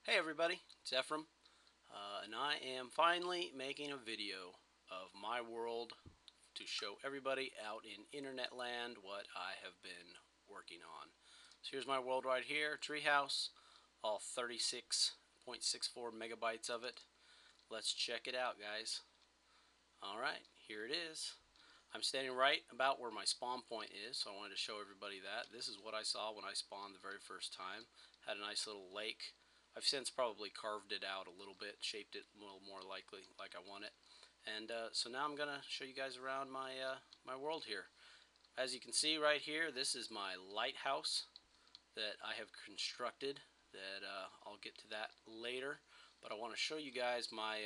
Hey everybody, it's Ephraim, and I am finally making a video of my world to show everybody out in internet land what I have been working on. So here's my world right here, Treehouse, all 36.64 megabytes of it. Let's check it out, guys. Alright, here it is. I'm standing right about where my spawn point is, so I wanted to show everybody that. This is what I saw when I spawned the very first time. Had a nice little lake. I've since probably carved it out a little bit, shaped it a little more likely like I want it. And so now I'm going to show you guys around my world here. As you can see right here, this is my lighthouse that I have constructed. That I'll get to that later. But I want to show you guys my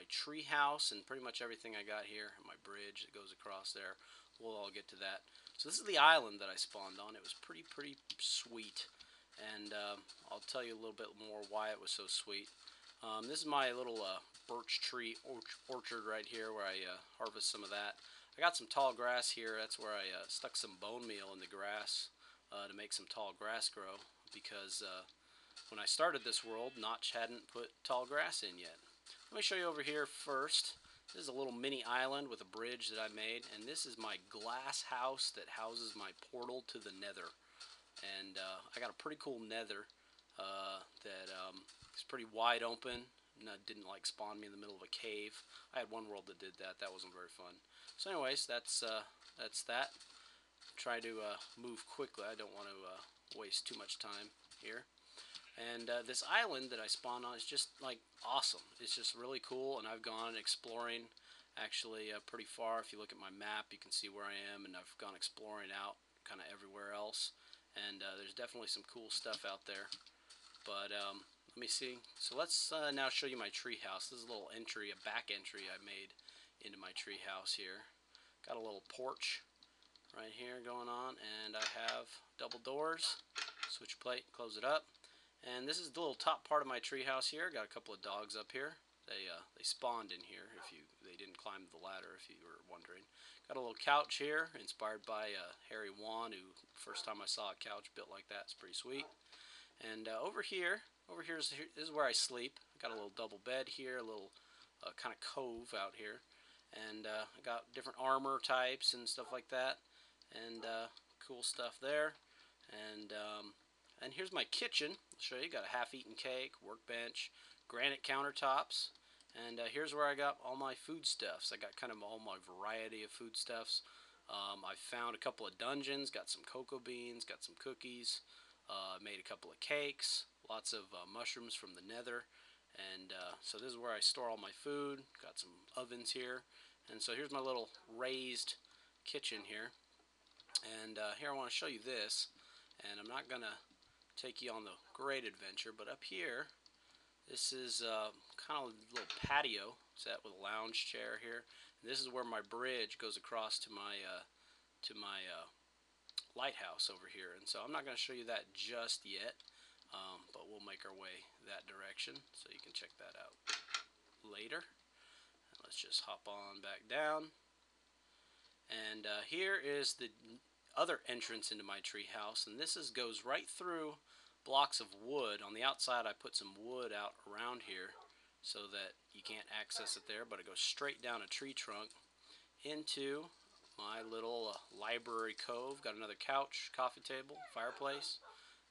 tree house and pretty much everything I got here. My bridge that goes across there. We'll all get to that. So this is the island that I spawned on. It was pretty sweet, and I'll tell you a little bit more why it was so sweet. This is my little birch tree orchard right here where I harvest some of that. I got some tall grass here. That's where I stuck some bone meal in the grass to make some tall grass grow, because when I started this world, Notch hadn't put tall grass in yet. Let me show you over here first. This is a little mini island with a bridge that I made, and this is my glass house that houses my portal to the nether. And I got a pretty cool nether that is pretty wide open. Didn't like spawn me in the middle of a cave. I had one world that did that. That wasn't very fun. So anyways, that's that. Try to move quickly. I don't want to waste too much time here. And this island that I spawned on is just like awesome. It's just really cool, and I've gone exploring actually pretty far. If you look at my map, you can see where I am, and I've gone exploring out kind of everywhere else. And there's definitely some cool stuff out there. But let me see. So let's now show you my tree house. This is a little entry, a back entry I made into my tree house here. Got a little porch right here going on, and I have double doors. Switch plate, close it up. And this is the little top part of my treehouse here. Got a couple of dogs up here. They spawned in here. They didn't climb the ladder, if you were wondering. Got a little couch here, inspired by Harry Wan, who first time I saw a couch built like that, it's pretty sweet. And over here is where I sleep. I got a little double bed here, a little kind of cove out here, and I got different armor types and stuff like that, and cool stuff there. And here's my kitchen. I'll show you. Got a half-eaten cake, workbench, granite countertops, and here's where I got all my foodstuffs. I got kind of all my variety of foodstuffs. I found a couple of dungeons, got some cocoa beans, got some cookies, made a couple of cakes, lots of mushrooms from the nether, and so this is where I store all my food. Got some ovens here, and so here's my little raised kitchen here. And here I want to show you this, and I'm not going to take you on the great adventure, but up here, this is kind of a little patio set with a lounge chair here. And this is where my bridge goes across to my lighthouse over here. And so I'm not going to show you that just yet, but we'll make our way that direction so you can check that out later. And let's just hop on back down. And here is the other entrance into my tree house, and this goes right through blocks of wood. On the outside I put some wood out around here so that you can't access it there, but it goes straight down a tree trunk into my little library cove. Got another couch, coffee table, fireplace.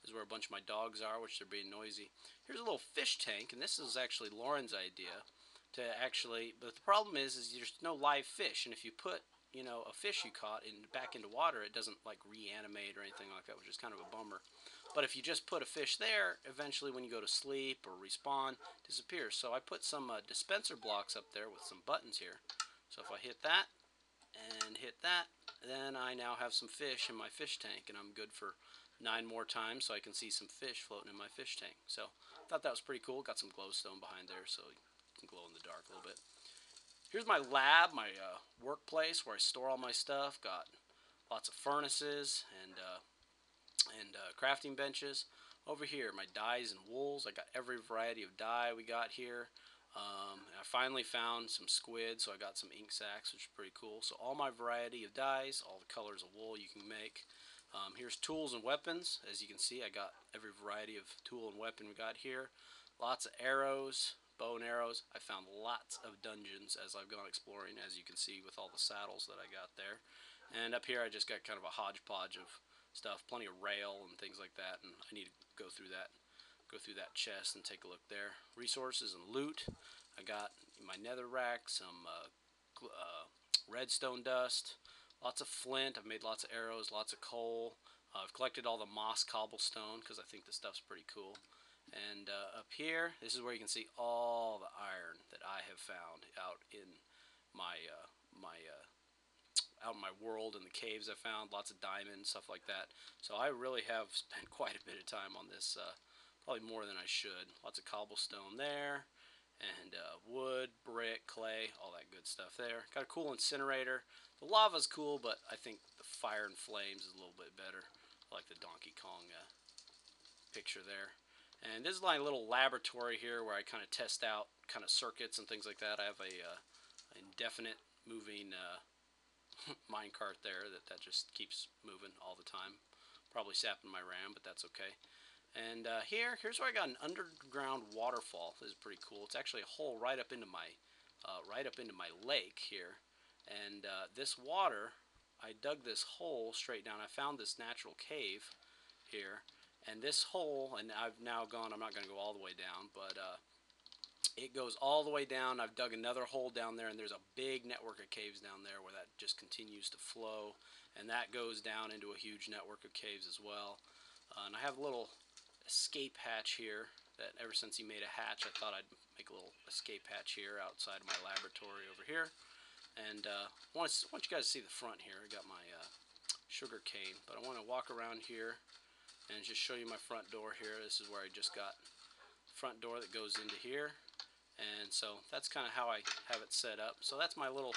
This is where a bunch of my dogs are, which they're being noisy. Here's a little fish tank, and this is actually Lauren's idea to actually, but the problem is there's no live fish, and if you put a fish you caught back into water, it doesn't like reanimate or anything like that, which is kind of a bummer. But if you just put a fish there, eventually when you go to sleep or respawn, it disappears. So I put some dispenser blocks up there with some buttons here. So if I hit that and hit that, then I now have some fish in my fish tank, and I'm good for 9 more times, so I can see some fish floating in my fish tank. So I thought that was pretty cool. Got some glowstone behind there, so you can glow in the dark a little bit. Here's my lab, my workplace where I store all my stuff. Got lots of furnaces and crafting benches. Over here, my dyes and wools. I got every variety of dye we got here. I finally found some squid, so I got some ink sacs, which is pretty cool. So all my variety of dyes, all the colors of wool you can make. Here's tools and weapons. As you can see, I got every variety of tool and weapon we got here. lots of arrows, bow and arrows. I found lots of dungeons as I've gone exploring, as you can see with all the saddles that I got there. And up here I just got kind of a hodgepodge of stuff, plenty of rail and things like that, and I need to go through that chest and take a look there. Resources and loot. I got my netherrack, some redstone dust, lots of flint. I've made lots of arrows, lots of coal. I've collected all the moss cobblestone because I think the stuff's pretty cool. And up here, this is where you can see all the iron that I have found out in my out in my world, in the caves. I found lots of diamonds, stuff like that. So I really have spent quite a bit of time on this, probably more than I should. Lots of cobblestone there, and wood, brick, clay, all that good stuff there. Got a cool incinerator. The lava's cool, but I think the fire and flames is a little bit better. I like the Donkey Kong picture there. And this is my little laboratory here where I kind of test out kind of circuits and things like that. I have a indefinite moving minecart there that just keeps moving all the time. Probably sapping my RAM, but that's okay. And here's where I got an underground waterfall. This is pretty cool. It's actually a hole right up into my lake here. And this water, I dug this hole straight down. I found this natural cave here. And this hole, and I've now gone, I'm not going to go all the way down, but it goes all the way down. I've dug another hole down there, and there's a big network of caves down there where that just continues to flow. And that goes down into a huge network of caves as well. And I have a little escape hatch here that ever since he made a hatch, I thought I'd make a little escape hatch here outside of my laboratory over here. And I want you guys to see the front here. I got my sugar cane, but I want to walk around here and just show you my front door here. This is where I just got the front door that goes into here. And so that's kind of how I have it set up. So that's my little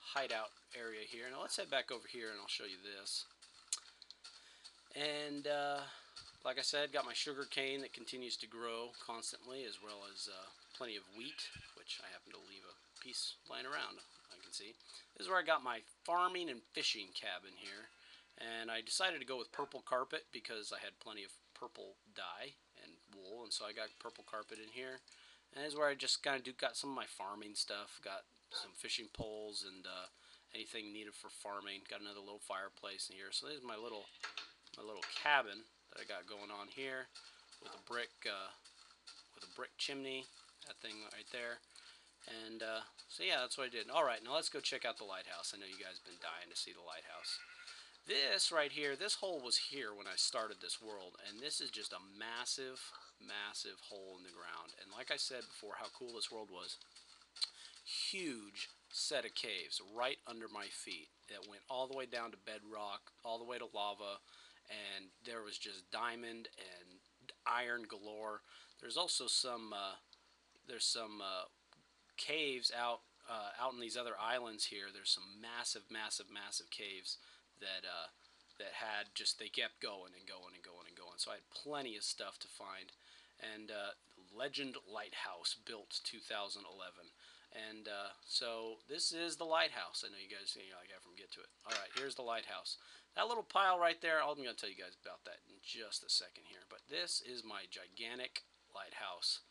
hideout area here. Now let's head back over here and I'll show you this. And like I said, got my sugar cane that continues to grow constantly, as well as plenty of wheat, which I happen to leave a piece lying around, I can see. This is where I got my farming and fishing cabin here. And I decided to go with purple carpet because I had plenty of purple dye and wool, and so I got purple carpet in here. And this is where I just kind of got some of my farming stuff. Got some fishing poles and anything needed for farming. Got another little fireplace in here. So this is my little cabin that I got going on here with a brick chimney. That thing right there. And so yeah, that's what I did. All right, now let's go check out the lighthouse. I know you guys have been dying to see the lighthouse. This right here, this hole was here when I started this world, and this is just a massive, massive hole in the ground. And like I said before, how cool this world was. Huge set of caves right under my feet that went all the way down to bedrock, all the way to lava, and there was just diamond and iron galore. There's also some caves out in these other islands here. There's some massive, massive, massive caves that had just, they kept going and going and going and going. So I had plenty of stuff to find. And Legend Lighthouse, built 2011. And so this is the lighthouse. I know you guys, I got from get to it. All right, here's the lighthouse. That little pile right there, I'm going to tell you guys about that in just a second here. But this is my gigantic lighthouse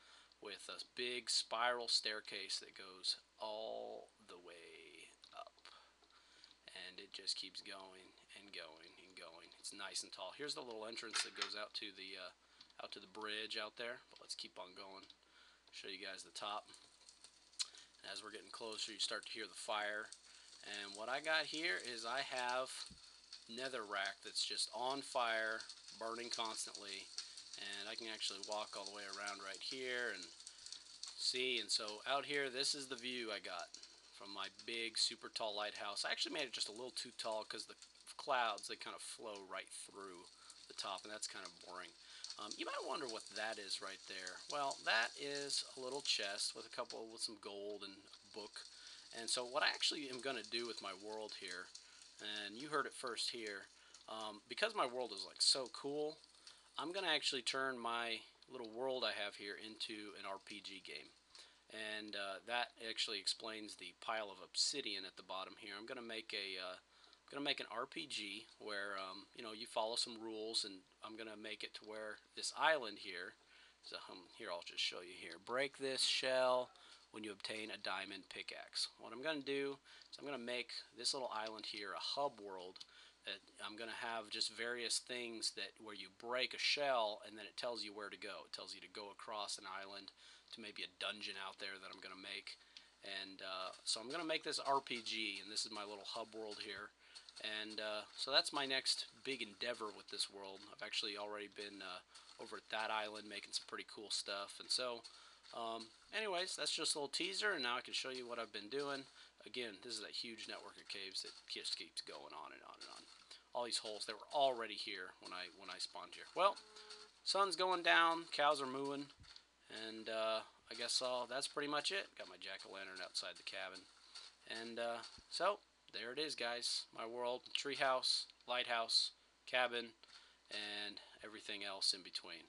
with a big spiral staircase that goes all the way up. And it just keeps going and going and going. It's nice and tall. Here's the little entrance that goes out to the bridge out there. But let's keep on going. Show you guys the top. And as we're getting closer, you start to hear the fire. And what I got here is I have netherrack that's just on fire, burning constantly. And I can actually walk all the way around right here and see. And so out here, this is the view I got from my big, super tall lighthouse. I actually made it just a little too tall because the clouds, they kind of flow right through the top, and that's kind of boring. You might wonder what that is right there. Well, that is a little chest with some gold and a book. And so what I actually am going to do with my world here, and you heard it first here, because my world is like so cool, I'm going to actually turn my little world I have here into an RPG game. And that actually explains the pile of obsidian at the bottom here. I'm going to make an RPG where you follow some rules, and I'm going to make it to where this island here So here, I'll just show you here. Break this shell when you obtain a diamond pickaxe. What I'm going to do is I'm going to make this little island here a hub world. I'm going to have just various things that where you break a shell and then it tells you where to go. It tells you to go across an island to maybe a dungeon out there that I'm going to make. And so I'm going to make this RPG, and this is my little hub world here. And so that's my next big endeavor with this world. I've actually already been over at that island making some pretty cool stuff. And so anyways, that's just a little teaser, and now I can show you what I've been doing. Again, this is a huge network of caves that just keeps going on and on and on. All these holes, they were already here when I spawned here. Well, sun's going down, cows are mooing, and I guess that's pretty much it. Got my jack-o'-lantern outside the cabin. And so, there it is, guys. My world, treehouse, lighthouse, cabin, and everything else in between.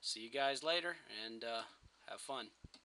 See you guys later, and have fun.